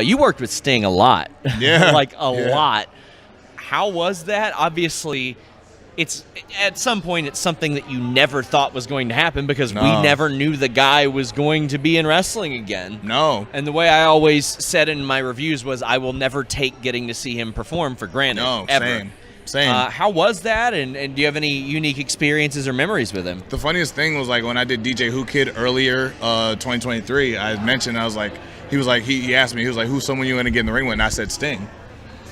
You worked with Sting a lot. Yeah. Like a lot. How was that? Obviously, it's at some point it's something that you never thought was going to happen because we never knew the guy was going to be in wrestling again. No. And the way I always said in my reviews was I will never take getting to see him perform for granted. No, ever. Same. How was that? And do you have any unique experiences or memories with him? The funniest thing was like when I did DJ Who Kid earlier, 2023. I mentioned he asked me, he was like, who's someone you want to get in the ring with? And I said Sting.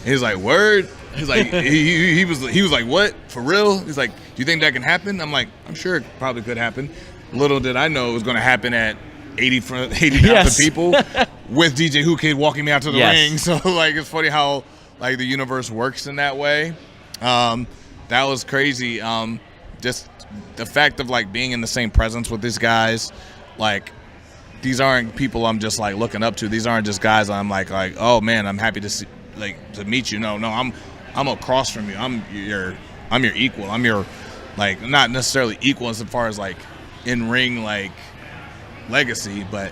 He was like, word. He's like, he was like, what? For real? He's like, do you think that can happen? I'm like, I'm sure it probably could happen. Little did I know it was going to happen at 80,000 people with DJ Who Kid walking me out to the ring. So like, it's funny how like the universe works in that way. That was crazy. Just the fact of like being in the same presence with these guys, like these aren't people I'm just like looking up to. These aren't just guys I'm like, oh man, I'm happy to see, like to meet you. No, I'm across from you. I'm your equal. I'm your like not necessarily equal as far as like in ring like legacy, but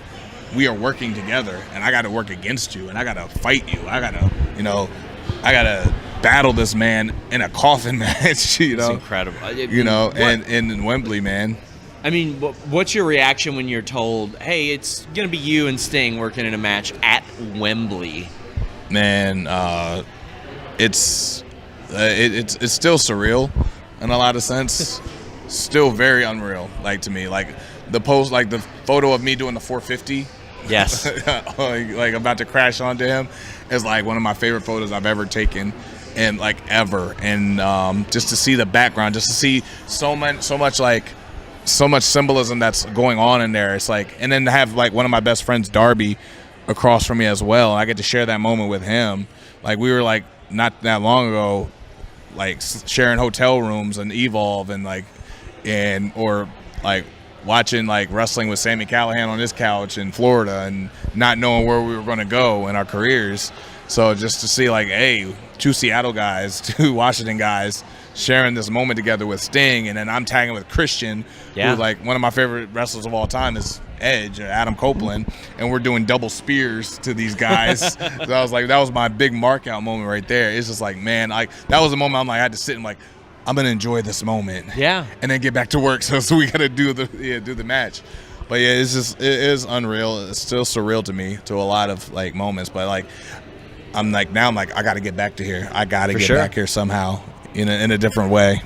we are working together, and I got to work against you, and I got to fight you. I got to battle this man in a coffin match. You know, it's incredible. And in Wembley, man. I mean, what's your reaction when you're told, "Hey, it's gonna be you and Sting working in a match at Wembley"? Man, it's still surreal in a lot of sense. Still very unreal, like to me. Like the photo of me doing the 450. Yes. like about to crash onto him is like one of my favorite photos I've ever taken, and like ever. And just to see the background, just to see so much symbolism that's going on in there. It's like, and then to have like one of my best friends, Darby, across from me as well. I get to share that moment with him. Like we were like not that long ago, like sharing hotel rooms and Evolve or watching like wrestling with Sami Callihan on his couch in Florida and not knowing where we were going to go in our careers. So just to see like, hey, two Seattle guys, two Washington guys sharing this moment together with Sting, and then I'm tagging with Christian, who's like one of my favorite wrestlers of all time is Edge or Adam Copeland, and we're doing double spears to these guys. So I was like, that was my big mark out moment right there. It's just like, man, like that was the moment I'm like, I had to sit and like, I'm gonna enjoy this moment, and then get back to work. So we gotta do the match. But yeah, it is unreal. It's still surreal to me to a lot of like moments. But like, I'm like I gotta get back to here. I gotta get back here somehow in a different way.